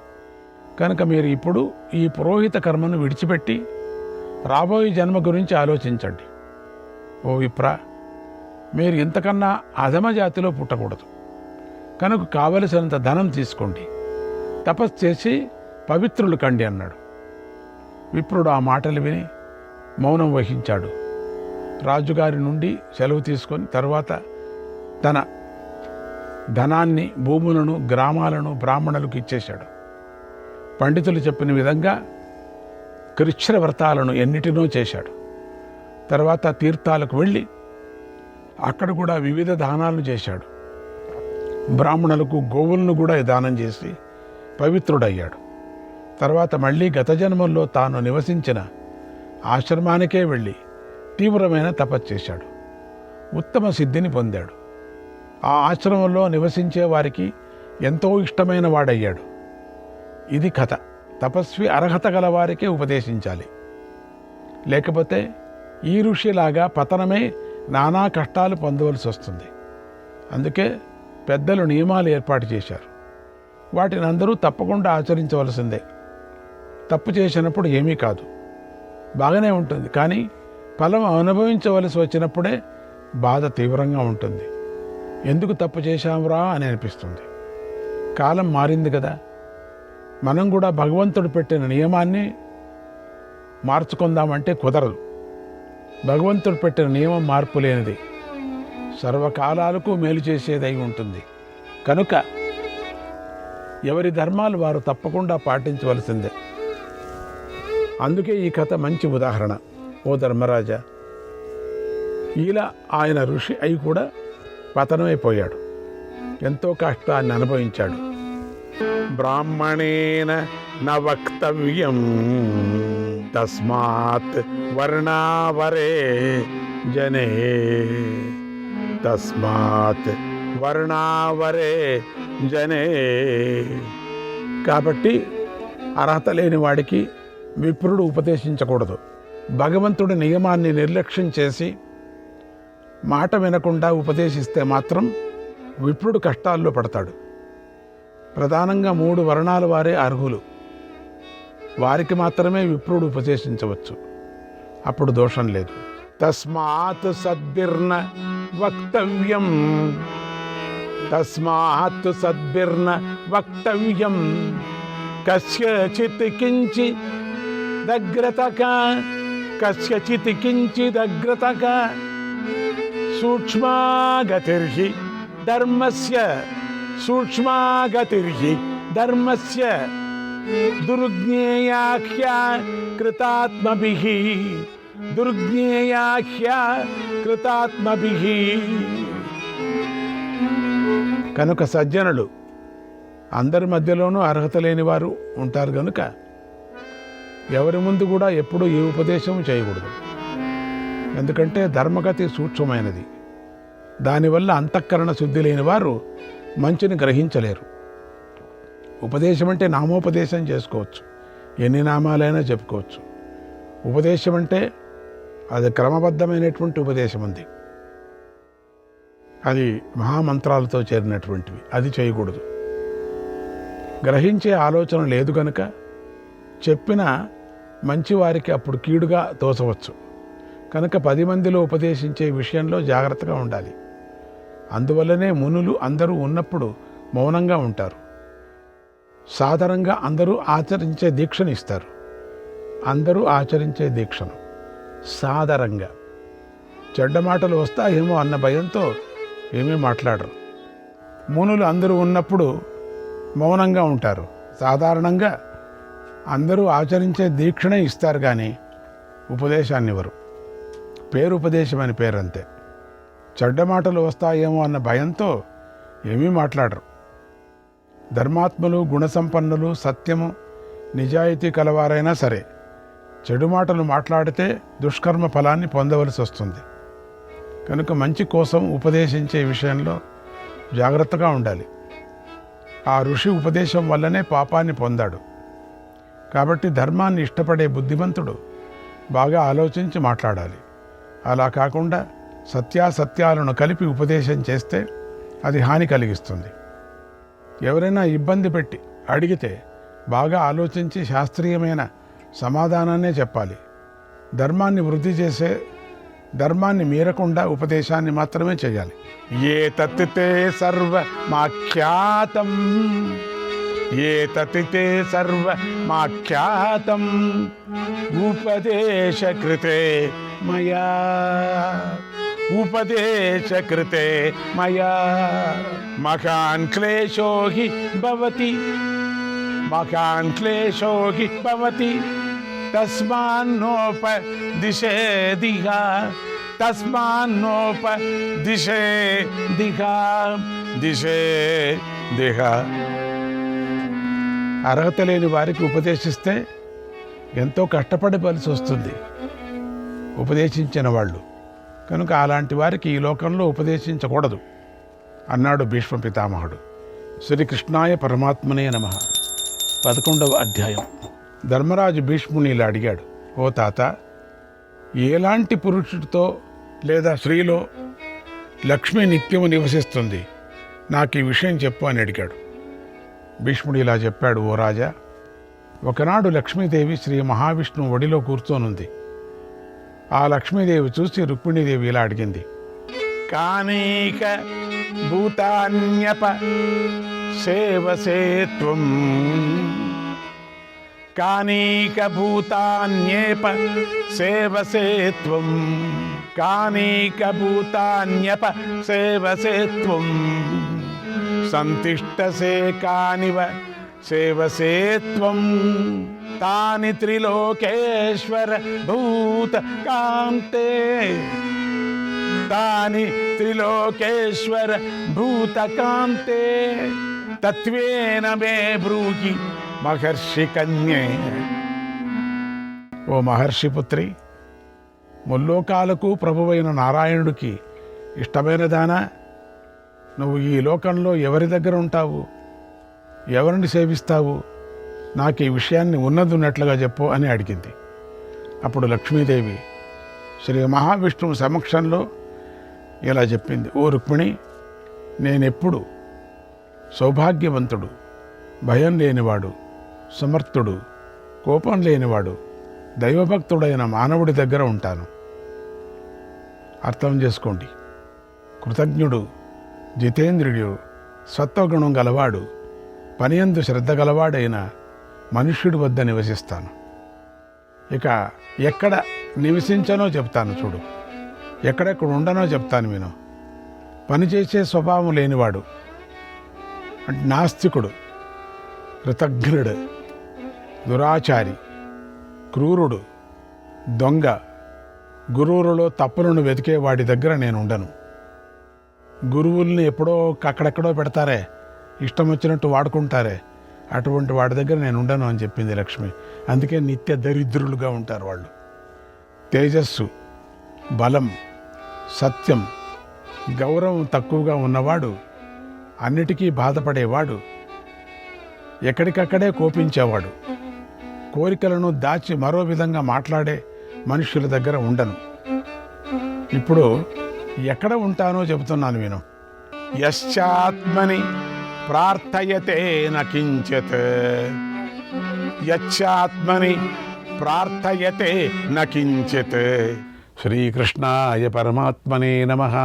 కనుక మీరు ఇప్పుడు ఈ పురోహిత కర్మను విడిచిపెట్టి రాబోయే జన్మ గురించి ఆలోచించండి. ఓ విప్ర, మీరు ఇంతకన్నా అధమ జాతిలో పుట్టకూడదు. కనుక కావలసినంత ధనం తీసుకోండి, తపస్సు చేసి పవిత్రులు కండి అన్నాడు. విప్రుడు ఆ మాటలు విని మౌనం వహించాడు. రాజుగారి నుండి సెలవు తీసుకొని తర్వాత తన ధనాన్ని, భూములను, గ్రామాలను బ్రాహ్మణులకు ఇచ్చేశాడు. పండితులు చెప్పిన విధంగా కృచ్ఛ్ర వ్రతాలను ఎన్నిటినో చేశాడు. తర్వాత తీర్థాలకు వెళ్ళి అక్కడ కూడా వివిధ దానాలను చేశాడు. బ్రాహ్మణులకు గోవులను కూడా దానం చేసి పవిత్రుడయ్యాడు. తర్వాత మళ్ళీ గత జన్మల్లో తాను నివసించిన ఆశ్రమానికే వెళ్ళి తీవ్రమైన తపస్సు చేశాడు. ఉత్తమ సిద్ధిని పొందాడు. ఆ ఆశ్రమంలో నివసించే వారికి ఎంతో ఇష్టమైన వాడయ్యాడు. ఇది కథ. తపస్వి అర్హత గల వారికే ఉపదేశించాలి. లేకపోతే ఈ ఋషిలాగా పతనమే నానా కష్టాలు పొందవలసి వస్తుంది. అందుకే పెద్దలు నియమాలు ఏర్పాటు చేశారు. వాటిని అందరూ తప్పకుండా ఆచరించవలసిందే. తప్పు చేసినప్పుడు ఏమీ కాదు, బాగానే ఉంటుంది. కానీ ఫలం అనుభవించవలసి వచ్చినప్పుడే బాధ తీవ్రంగా ఉంటుంది. ఎందుకు తప్పు చేశాంరా అని అనిపిస్తుంది. కాలం మారింది కదా, మనం కూడా భగవంతుడు పెట్టిన నియమాన్ని మార్చుకుందామంటే కుదరదు. భగవంతుడు పెట్టిన నియమం మార్పు లేనిది, సర్వకాలాలకు మేలు చేసేదై ఉంటుంది. కనుక ఎవరి ధర్మాలు వారు తప్పకుండా పాటించవలసిందే. అందుకే ఈ కథ మంచి ఉదాహరణ. ఓ ధర్మరాజా, ఇలా ఆయన ఋషి అయి కూడా పతనమైపోయాడు. ఎంతో కష్టాన్ని అనుభవించాడు. బ్రాహ్మణేన న వక్తవ్యం తస్మాత్ వర్ణావరే జనే, తస్మాత్ వర్ణావరే జనే. కాబట్టి అర్హత లేని వాడికి విప్రుడు ఉపదేశించకూడదు. భగవంతుడి నియమాన్ని నిర్లక్ష్యం చేసి మాట వినకుండా ఉపదేశిస్తే మాత్రం విప్రుడు కష్టాల్లో పడతాడు. ప్రధానంగా 3 వర్ణాల వారే అర్హులు. వారికి మాత్రమే విప్రుడు ఉపదేశించవచ్చు. అప్పుడు దోషం లేదు. తస్మాత్ సద్భిర్న వక్తవ్యం, తస్మాత్ సద్భిర్న వక్తవ్యం కస్యచిత్ కించిదగ్రతక, కస్యచిత్ కించిదగ్రతక సూక్ష్మాగతిర్హి ధర్మస్య, సూక్ష్మాగతిర్హి ధర్మస్య దుర్జ్ఞేయాఖ్యా కృతాత్మభిః, దుర్జ్ఞేయాఖ్యా కృతాత్మభిః. కనుక సజ్జనులు అందరి మధ్యలోనూ అర్హత లేని వారు ఉంటారు. కనుక ఎవరి ముందు కూడా ఎప్పుడూ ఏ ఉపదేశం చేయకూడదు. ఎందుకంటే ధర్మగతి సూక్ష్మమైనది. దానివల్ల అంతఃకరణ శుద్ధి లేని వారు మంచిని గ్రహించలేరు. ఉపదేశం అంటే నామోపదేశం చేసుకోవచ్చు, ఎన్ని నామాలైనా చెప్పుకోవచ్చు. ఉపదేశం అంటే అది క్రమబద్ధమైనటువంటి ఉపదేశం ఉంది. అది మహామంత్రాలతో చేరినటువంటివి. అది చేయకూడదు. గ్రహించే ఆలోచన లేదు కనుక చెప్పిన మంచివారికి అప్పుడు కీడుగా తోచవచ్చు. కనుక 10 మందిలో ఉపదేశించే విషయంలో జాగ్రత్తగా ఉండాలి. అందువల్లనే మునులు అందరూ ఉన్నప్పుడు మౌనంగా ఉంటారు. సాధారణంగా అందరూ ఆచరించే దీక్షను ఇస్తారు. అందరూ ఆచరించే దీక్షను సాధారణంగా. చెడ్డ మాటలు వస్తాయేమో అన్న భయంతో ఏమీ మాట్లాడరు. మునులు అందరూ ఉన్నప్పుడు మౌనంగా ఉంటారు. సాధారణంగా అందరూ ఆచరించే దీక్షనే ఇస్తారు, కానీ ఉపదేశాన్ని ఇవ్వరు. పేరు ఉపదేశం అని పేరంతే. చెడ్డ మాటలు వస్తాయేమో అన్న భయంతో ఏమీ మాట్లాడరు. ధర్మాత్ములు, గుణసంపన్నులు, సత్యము, నిజాయితీ కలవారైనా సరే చెడు మాటలు మాట్లాడితే దుష్కర్మ ఫలాన్ని పొందవలసి వస్తుంది. కనుక మంచి కోసం ఉపదేశించే విషయంలో జాగ్రత్తగా ఉండాలి. ఆ ఋషి ఉపదేశం వల్లనే పాపాన్ని పొందాడు. కాబట్టి ధర్మాన్ని ఇష్టపడే బుద్ధిమంతుడు బాగా ఆలోచించి మాట్లాడాలి. అలా కాకుండా సత్యాసత్యాలను కలిపి ఉపదేశం చేస్తే అది హాని కలిగిస్తుంది. ఎవరైనా ఇబ్బంది పెట్టి అడిగితే బాగా ఆలోచించి శాస్త్రీయమైన సమాధానాన్నే చెప్పాలి. ధర్మాన్ని వృద్ధి చేసే, ధర్మాన్ని మీరకుండా ఉపదేశాన్ని మాత్రమే చేయాలి. ఏ తత్తే సర్వమాఖ్యాతం, ఏ తత్తే సర్వమాఖ్యాతం ఉపదేశకృతే మయా, ఉపదేశకృతే మయా. మహాన్ క్లేశో హి భవతి, మహాన్ క్లేశో హి భవతి తస్మాన్నోపదిశేదిహ, తస్మాన్నోపదిశేదిహ, దిశేదిహ. అర్హత లేని వారికి ఉపదేశిస్తే ఎంతో కష్టపడవలసి వస్తుంది ఉపదేశించిన వాళ్ళు. కనుక అలాంటి వారికి ఈ లోకంలో ఉపదేశించకూడదు అన్నాడు భీష్మ పితామహుడు. శ్రీకృష్ణాయ పరమాత్మనే నమః. 11వ అధ్యాయం. ధర్మరాజు భీష్ముని ఇలా అడిగాడు, ఓ తాత, ఎలాంటి పురుషుడితో లేదా స్త్రీలో లక్ష్మి నిత్యము నివసిస్తుంది, నాకు ఈ విషయం చెప్పు అని అడిగాడు. భీష్ముడు ఇలా చెప్పాడు, ఓ రాజా, ఒకనాడు లక్ష్మీదేవి శ్రీ మహావిష్ణువు ఒడిలో కూర్చోనుంది. ఆ లక్ష్మీదేవి చూసి రుక్మిణీదేవి ఇలా అడిగింది, కానీక భూతాన్యప సేవసే త్వం, కానీక భూతాన్యేప సేవసే త్వం, కానీక భూతాన్యప సేవసే త్వం, సంతిష్టసే కానివ సేవసే త్వం, తాని త్రిలోకేశ్వర భూత కాంతే, తాని త్రిలోకేశ్వర భూత కాంతే, తత్వేన మే బ్రూహి మహర్షి కన్యే. ఓ మహర్షి పుత్రి, ముల్లోకాలకు ప్రభువైన నారాయణుడికి ఇష్టమైన దానా, నువ్వు ఈ లోకంలో ఎవరి దగ్గర ఉంటావు, ఎవరిని సేవిస్తావు, నాకు ఈ విషయాన్ని ఉన్నట్లుగా చెప్పు అని అడిగింది. అప్పుడు లక్ష్మీదేవి శ్రీ మహావిష్ణువు సమక్షంలో ఇలా చెప్పింది, ఓ రుక్మిణి, నేనెప్పుడు సౌభాగ్యవంతుడు, భయం లేనివాడు, సమర్థుడు, కోపం లేనివాడు, దైవభక్తుడైన మానవుడి దగ్గర ఉంటాను. అర్థం చేసుకోండి. కృతజ్ఞుడు, జితేంద్రుడు, సత్వగుణం గలవాడు, పనియందు శ్రద్ధ గలవాడైన మనుష్యుడి వద్ద నివసిస్తాను. ఇక ఎక్కడ నివసించనో చెప్తాను చూడు, ఎక్కడెక్కడ ఉండనో చెప్తాను విను. పనిచేసే స్వభావం లేనివాడు అంటే నాస్తికుడు, కృతజ్ఞుడు, దురాచారి, క్రూరుడు, దొంగ, గురువులలో తప్పులను వెతికే వాడి దగ్గర నేను ఉండను. గురువుల్ని ఎప్పుడో అక్కడెక్కడో పెడతారే, ఇష్టం వచ్చినట్టు వాడుకుంటారే, అటువంటి వాడి దగ్గర నేను ఉండను అని చెప్పింది లక్ష్మి. అందుకే నిత్య దరిద్రులుగా ఉంటారు వాళ్ళు. తేజస్సు, బలం, సత్యం, గౌరవం తక్కువగా ఉన్నవాడు, అన్నిటికీ బాధపడేవాడు, ఎక్కడికక్కడే కోపించేవాడు, కోరికలను దాచి మరో విధంగా మాట్లాడే మనుషుల దగ్గర ఉండను. ఇప్పుడు ఎక్కడ ఉంటానో చెబుతున్నాను విను. యశ్చాత్మని ప్రార్థయతే నకించిత్, యచ్చాత్మని ప్రార్థయతే నకించిత్. శ్రీకృష్ణాయ పరమాత్మనే నమః.